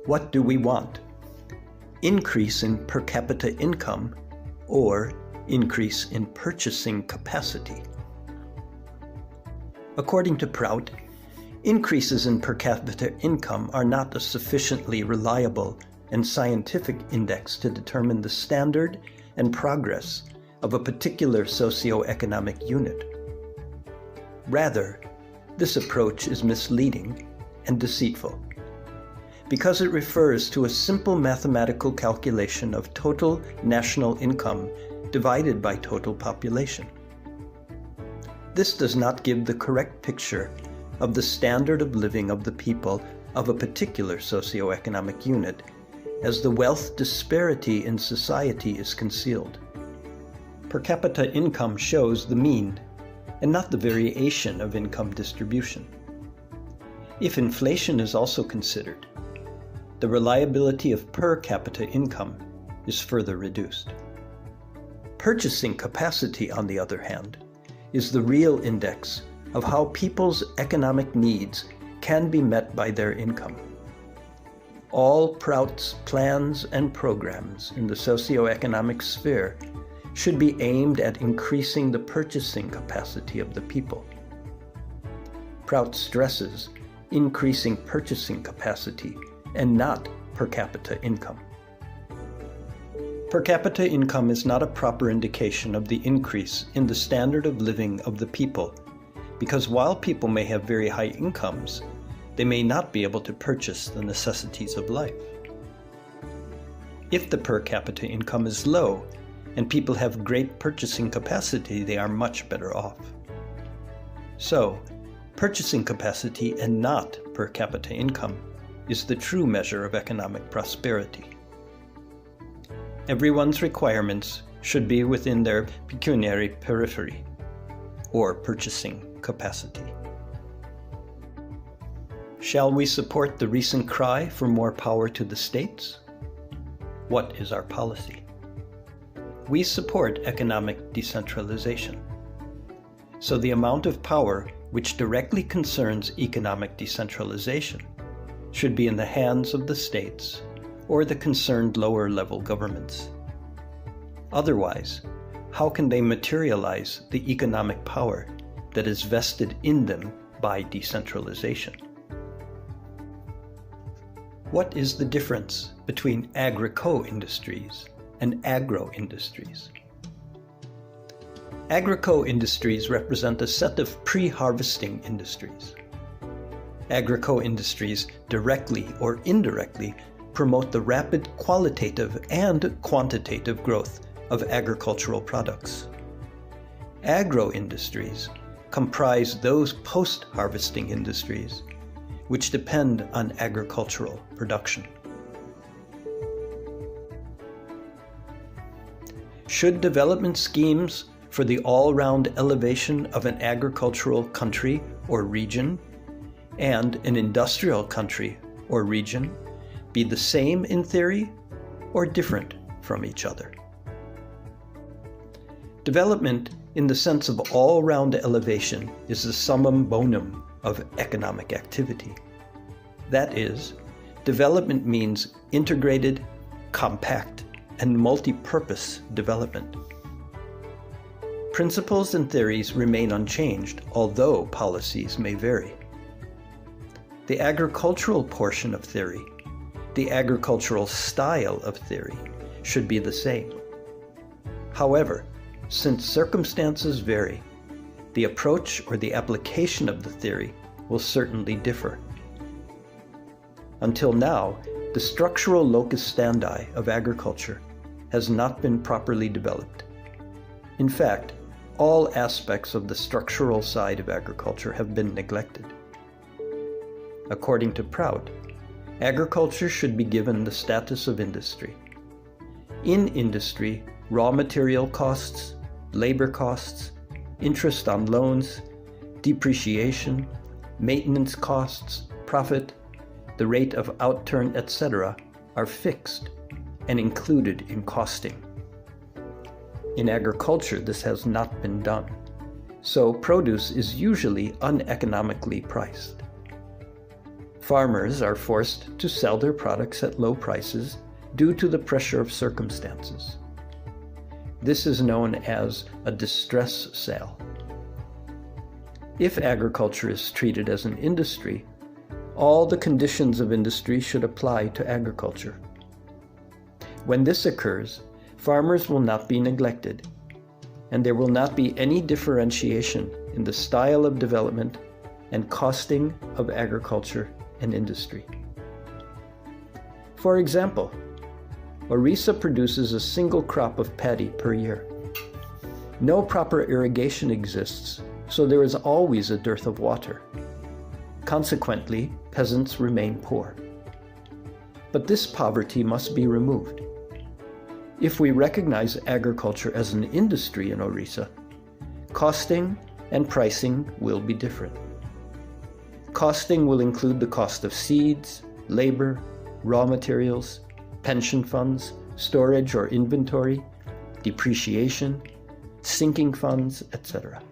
What do we want? Increase in per capita income or increase in purchasing capacity? According to Prout, increases in per capita income are not a sufficiently reliable and scientific index to determine the standard and progress of a particular socioeconomic unit. Rather, this approach is misleading and deceitful because it refers to a simple mathematical calculation of total national income divided by total population. This does not give the correct picture of the standard of living of the people of a particular socioeconomic unit, as the wealth disparity in society is concealed. Per capita income shows the mean and not the variation of income distribution. If inflation is also considered, the reliability of per capita income is further reduced. Purchasing capacity, on the other hand, is the real index of how people's economic needs can be met by their income. All Prout's plans and programs in the socioeconomic sphere should be aimed at increasing the purchasing capacity of the people. Prout stresses increasing purchasing capacity and not per capita income. Per capita income is not a proper indication of the increase in the standard of living of the people, because while people may have very high incomes, they may not be able to purchase the necessities of life. If the per capita income is low and people have great purchasing capacity, they are much better off. So, purchasing capacity and not per capita income is the true measure of economic prosperity. Everyone's requirements should be within their pecuniary periphery, or purchasing capacity. Shall we support the recent cry for more power to the states? What is our policy? We support economic decentralization. So the amount of power which directly concerns economic decentralization should be in the hands of the states or the concerned lower-level governments. Otherwise, how can they materialize the economic power that is vested in them by decentralization? What is the difference between agrico-industries and agro-industries? Agrico-industries represent a set of pre-harvesting industries. Agrico-industries directly or indirectly promote the rapid qualitative and quantitative growth of agricultural products. Agro-industries comprise those post-harvesting industries which depend on agricultural production. Should development schemes for the all-round elevation of an agricultural country or region and an industrial country or region be the same in theory or different from each other? Development in the sense of all-round elevation is the summum bonum of economic activity. That is, development means integrated, compact, and multi-purpose development. Principles and theories remain unchanged, although policies may vary. The agricultural portion of theory, the agricultural style of theory, should be the same. However, since circumstances vary, the approach or the application of the theory will certainly differ. Until now, the structural locus standi of agriculture has not been properly developed. In fact, all aspects of the structural side of agriculture have been neglected. According to Prout, agriculture should be given the status of industry. In industry, raw material costs, labor costs, interest on loans, depreciation, maintenance costs, profit, the rate of outturn, etc., are fixed and included in costing. In agriculture, this has not been done, so produce is usually uneconomically priced. Farmers are forced to sell their products at low prices due to the pressure of circumstances. This is known as a distress sale. If agriculture is treated as an industry, all the conditions of industry should apply to agriculture. When this occurs, farmers will not be neglected, and there will not be any differentiation in the style of development and costing of agriculture and industry. For example, Orissa produces a single crop of paddy per year. No proper irrigation exists, so there is always a dearth of water. Consequently, peasants remain poor. But this poverty must be removed. If we recognize agriculture as an industry in Orissa, costing and pricing will be different. Costing will include the cost of seeds, labor, raw materials, pension funds, storage or inventory, depreciation, sinking funds, etc.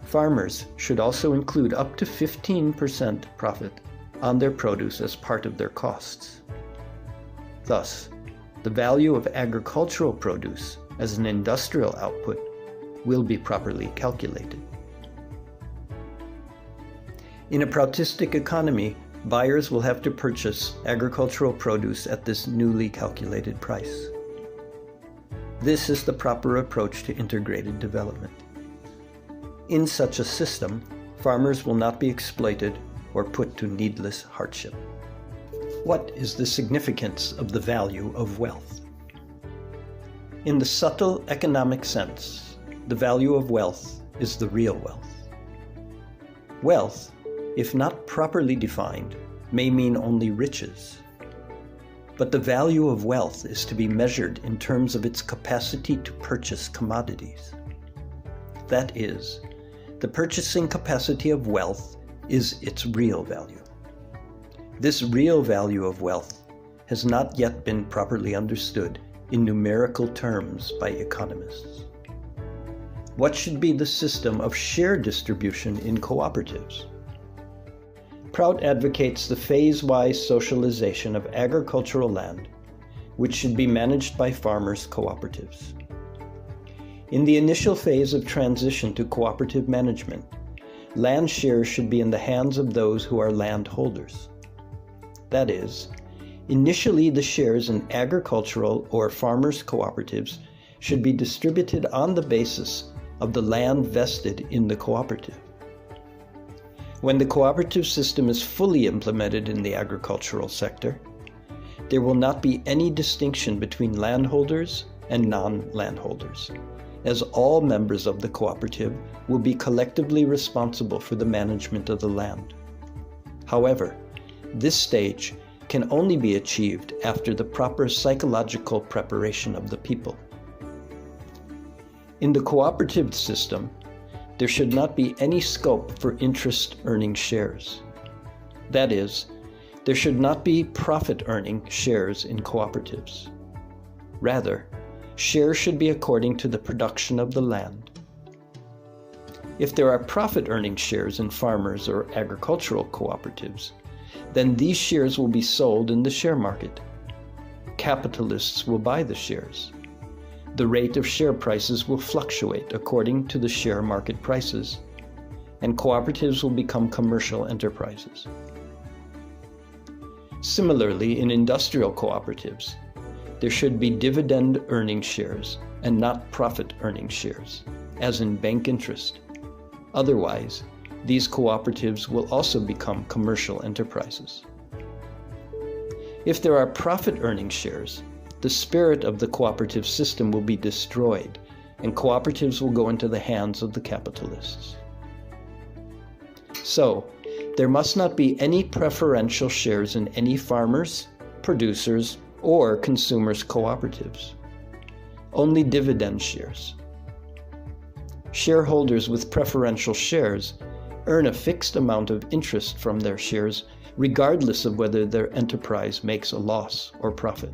Farmers should also include up to 15% profit on their produce as part of their costs. Thus, the value of agricultural produce as an industrial output will be properly calculated. In a Proutistic economy, buyers will have to purchase agricultural produce at this newly calculated price. This is the proper approach to integrated development. In such a system, farmers will not be exploited or put to needless hardship. What is the significance of the value of wealth? In the subtle economic sense, the value of wealth is the real wealth. Wealth, if not properly defined, may mean only riches. But the value of wealth is to be measured in terms of its capacity to purchase commodities. That is, the purchasing capacity of wealth is its real value. This real value of wealth has not yet been properly understood in numerical terms by economists. What should be the system of share distribution in cooperatives? Prout advocates the phase-wise socialization of agricultural land, which should be managed by farmers' cooperatives. In the initial phase of transition to cooperative management, land shares should be in the hands of those who are landholders. That is, initially the shares in agricultural or farmers' cooperatives should be distributed on the basis of the land vested in the cooperative. When the cooperative system is fully implemented in the agricultural sector, there will not be any distinction between landholders and non-landholders, as all members of the cooperative will be collectively responsible for the management of the land. However, this stage can only be achieved after the proper psychological preparation of the people. In the cooperative system, there should not be any scope for interest-earning shares. That is, there should not be profit-earning shares in cooperatives. Rather, shares should be according to the production of the land. If there are profit-earning shares in farmers or agricultural cooperatives, then these shares will be sold in the share market. Capitalists will buy the shares. The rate of share prices will fluctuate according to the share market prices, and cooperatives will become commercial enterprises. Similarly, in industrial cooperatives, there should be dividend-earning shares and not profit-earning shares, as in bank interest. Otherwise, these cooperatives will also become commercial enterprises. If there are profit-earning shares, the spirit of the cooperative system will be destroyed, and cooperatives will go into the hands of the capitalists. So, there must not be any preferential shares in any farmers, producers, or consumers' cooperatives. Only dividend shares. Shareholders with preferential shares earn a fixed amount of interest from their shares, regardless of whether their enterprise makes a loss or profit.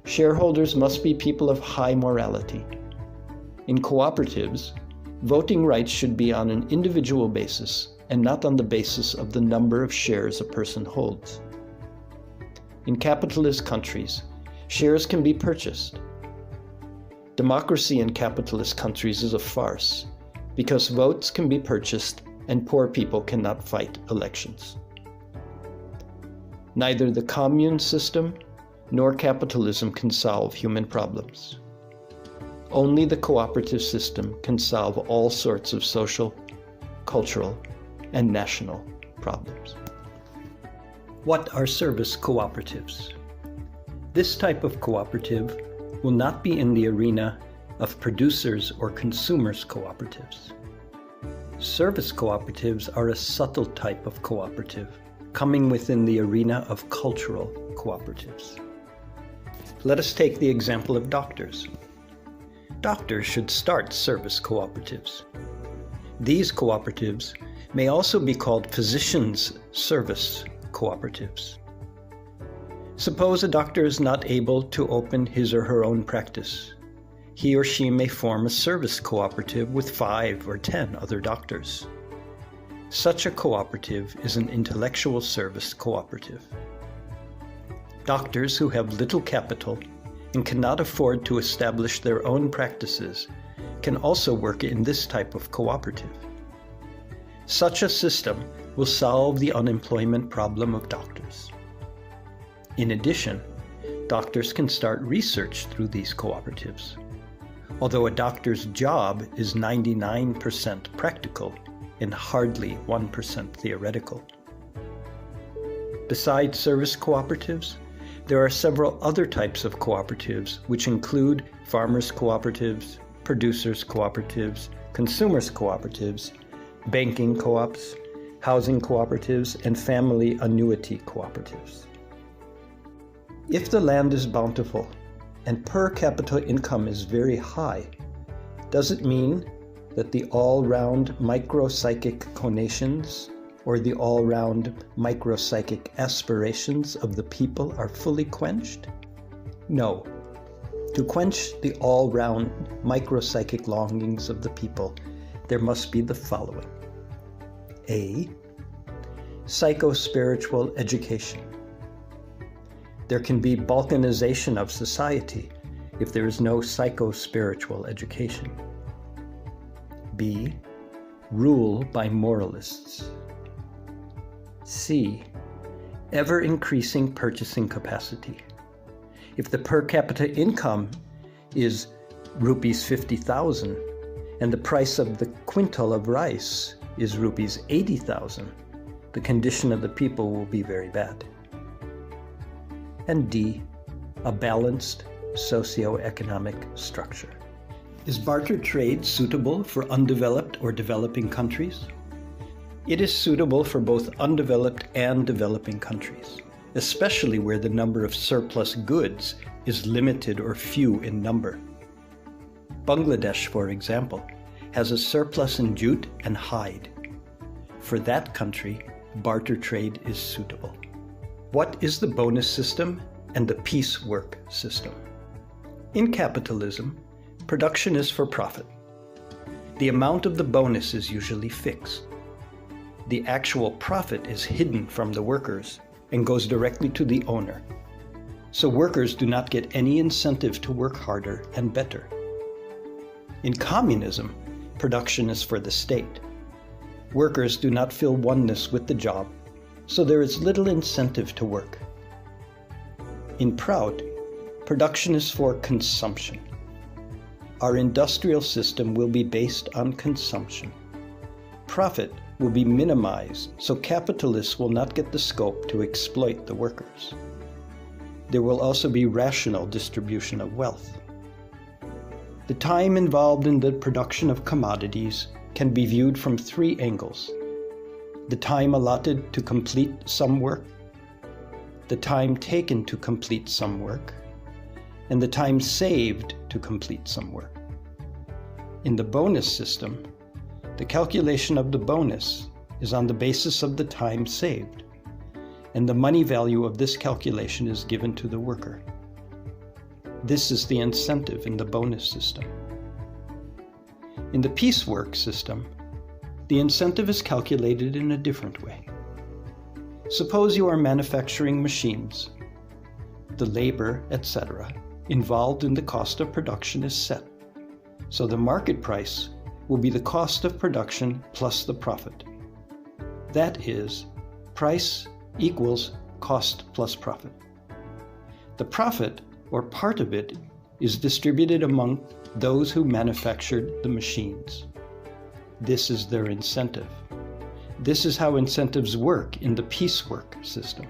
Shareholders must be people of high morality. In cooperatives, voting rights should be on an individual basis and not on the basis of the number of shares a person holds. In capitalist countries, shares can be purchased. Democracy in capitalist countries is a farce because votes can be purchased and poor people cannot fight elections. Neither the commune system nor capitalism can solve human problems. Only the cooperative system can solve all sorts of social, cultural, and national problems. What are service cooperatives? This type of cooperative will not be in the arena of producers or consumers cooperatives. Service cooperatives are a subtle type of cooperative, coming within the arena of cultural cooperatives. Let us take the example of doctors. Doctors should start service cooperatives. These cooperatives may also be called physicians' service cooperatives. Suppose a doctor is not able to open his or her own practice. He or she may form a service cooperative with 5 or 10 other doctors. Such a cooperative is an intellectual service cooperative. Doctors who have little capital and cannot afford to establish their own practices can also work in this type of cooperative. Such a system will solve the unemployment problem of doctors. In addition, doctors can start research through these cooperatives. Although a doctor's job is 99% practical and hardly 1% theoretical. Besides service cooperatives, there are several other types of cooperatives which include farmers' cooperatives, producers' cooperatives, consumers' cooperatives, banking co-ops, housing cooperatives, and family annuity cooperatives. If the land is bountiful and per capita income is very high, does it mean that the all-round micropsychic conations or the all-round micropsychic aspirations of the people are fully quenched? No. To quench the all-round micropsychic longings of the people, there must be the following. A. Psycho-spiritual education. There can be balkanization of society if there is no psycho-spiritual education. B. Rule by moralists. C. Ever-increasing purchasing capacity. If the per capita income is rupees 50,000 and the price of the quintal of rice is rupees 80,000, the condition of the people will be very bad. And D. A balanced socio-economic structure. Is barter trade suitable for undeveloped or developing countries? It is suitable for both undeveloped and developing countries, especially where the number of surplus goods is limited or few in number. Bangladesh, for example, has a surplus in jute and hide. For that country, barter trade is suitable. What is the bonus system and the piecework system? In capitalism, production is for profit. The amount of the bonus is usually fixed. The actual profit is hidden from the workers and goes directly to the owner. So workers do not get any incentive to work harder and better. In communism, production is for the state. Workers do not feel oneness with the job, so there is little incentive to work. In Prout, production is for consumption. Our industrial system will be based on consumption. Profit will be minimized, so capitalists will not get the scope to exploit the workers. There will also be rational distribution of wealth. The time involved in the production of commodities can be viewed from 3 angles. The time allotted to complete some work, the time taken to complete some work, and the time saved to complete some work. In the bonus system, the calculation of the bonus is on the basis of the time saved, and the money value of this calculation is given to the worker. This is the incentive in the bonus system. In the piecework system, the incentive is calculated in a different way. Suppose you are manufacturing machines. The labor, etc., involved in the cost of production is set. So the market price will be the cost of production plus the profit. That is, price equals cost plus profit. The profit, or part of it, is distributed among those who manufactured the machines. This is their incentive. This is how incentives work in the piecework system.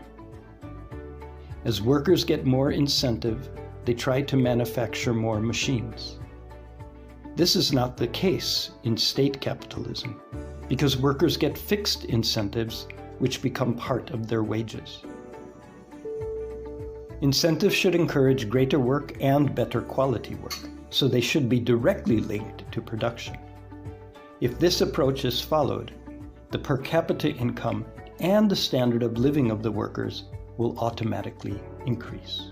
As workers get more incentive, they try to manufacture more machines. This is not the case in state capitalism, because workers get fixed incentives which become part of their wages. Incentives should encourage greater work and better quality work, so they should be directly linked to production. If this approach is followed, the per capita income and the standard of living of the workers will automatically increase.